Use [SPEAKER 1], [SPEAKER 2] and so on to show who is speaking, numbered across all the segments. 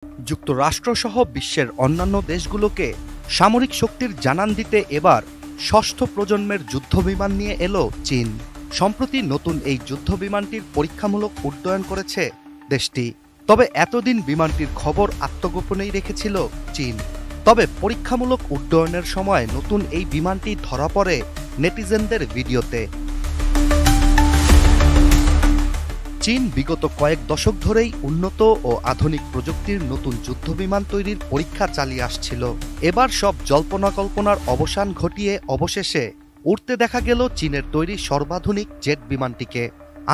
[SPEAKER 1] যুক্তরাষ্ট্রসহ বিশ্বের অন্যান্য দেশগুলোকে সামরিক শক্তির জানান দিতে এবার ষষ্ঠ প্রজন্মের যুদ্ধবিমান নিয়ে এলো চীন। সম্প্রতি নতুন এই যুদ্ধবিমানটির পরীক্ষামূলক উড্ডয়ন করেছে দেশটি। তবে এতদিন বিমানটির খবর আত্মগোপনেই রেখেছিল চীন। তবে পরীক্ষামূলক উড্ডয়নের সময় নতুন এই বিমানটি ধরা পড়ে নেটিজেনদের ভিডিওতে। চীন বিগত কয়েক দশক ধরেই উন্নত ও আধুনিক প্রযুক্তির নতুন যুদ্ধবিমান তৈরির পরীক্ষা চালিয়ে আসছিল। এবার সব জল্পনা কল্পনার অবসান ঘটিয়ে অবশেষে উড়তে দেখা গেল চীনের তৈরি সর্বাধুনিক জেট বিমানটিকে।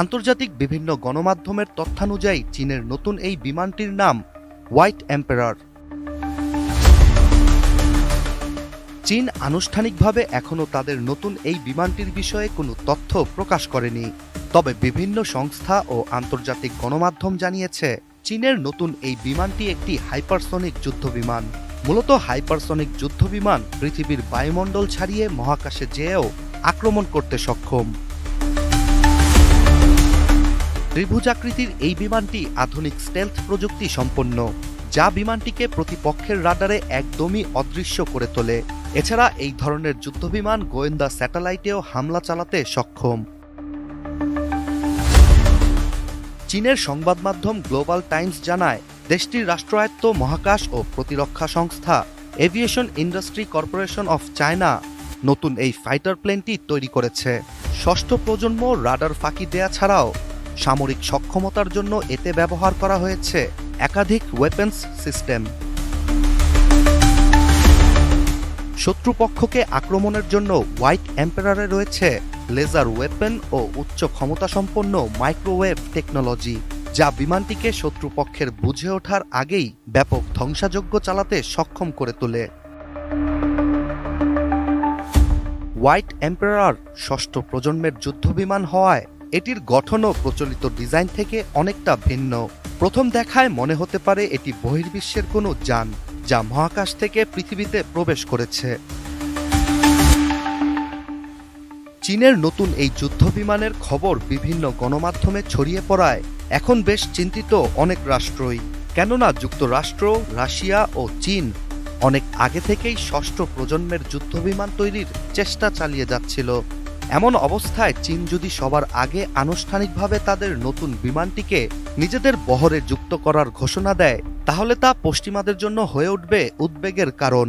[SPEAKER 1] আন্তর্জাতিক বিভিন্ন গণমাধ্যমের তথ্যানুযায়ী চীনের নতুন এই বিমানটির নাম হোয়াইট এম্পারার। চীন আনুষ্ঠানিকভাবে এখনও তাদের নতুন এই বিমানটির বিষয়ে কোনো তথ্য প্রকাশ করেনি। তবে বিভিন্ন সংস্থা ও আন্তর্জাতিক গণমাধ্যম জানিয়েছে চীনের নতুন এই বিমানটি একটি হাইপারসনিক যুদ্ধবিমান। মূলত হাইপারসনিক যুদ্ধবিমান পৃথিবীর বায়ুমণ্ডল ছাড়িয়ে মহাকাশে যেয়েও আক্রমণ করতে সক্ষম। ত্রিভুজাকৃতির এই বিমানটি আধুনিক স্টেলথ প্রযুক্তি সম্পন্ন, যা বিমানটিকে প্রতিপক্ষের রাডারে একদমই অদৃশ্য করে তোলে। এছাড়া এই ধরনের যুদ্ধবিমান গোয়েন্দা স্যাটেলাইটেও হামলা চালাতে সক্ষম। চীনের সংবাদ মাধ্যম গ্লোবাল টাইমস জানায়, দেশটির রাষ্ট্রায়ত্ত মহাকাশ ও প্রতিরক্ষা সংস্থা aviation industry corporation of China নতুন এই ফাইটার প্লেনটি তৈরি করেছে। ষষ্ঠ প্রজন্ম রাডার ফাঁকি দেয়া ছাড়াও সামরিক সক্ষমতার জন্য এতে ব্যবহার করা হয়েছে একাধিক ওয়েপন্স সিস্টেম। শত্রুপক্ষকে আক্রমণের জন্য হোয়াইট এম্পারারে রয়েছে লেজার ওয়েপন ও উচ্চ ক্ষমতাসম্পন্ন মাইক্রোওয়েভ টেকনোলজি, যা বিমানটিকে শত্রুপক্ষের বুঝে ওঠার আগেই ব্যাপক ধ্বংসাযজ্ঞ চালাতে সক্ষম করে তোলে। হোয়াইট এম্পারার ষষ্ঠ প্রজন্মের যুদ্ধবিমান হওয়ায় এটির গঠনও প্রচলিত ডিজাইন থেকে অনেকটা ভিন্ন। প্রথম দেখায় মনে হতে পারে এটি বহির্বিশ্বের কোনো যান, যা মহাকাশ থেকে পৃথিবীতে প্রবেশ করেছে। চীনের নতুন এই যুদ্ধবিমানের খবর বিভিন্ন গণমাধ্যমে ছড়িয়ে পড়ায় এখন বেশ চিন্তিত অনেক রাষ্ট্রই। কেননা যুক্তরাষ্ট্র, রাশিয়া ও চীন অনেক আগে থেকেই ষষ্ঠ প্রজন্মের যুদ্ধবিমান তৈরির চেষ্টা চালিয়ে যাচ্ছিল। এমন অবস্থায় চীন যদি সবার আগে আনুষ্ঠানিকভাবে তাদের নতুন বিমানটিকে নিজেদের বহরে যুক্ত করার ঘোষণা দেয়, তাহলে তা পশ্চিমাদের জন্য হয়ে উঠবে উদ্বেগের কারণ।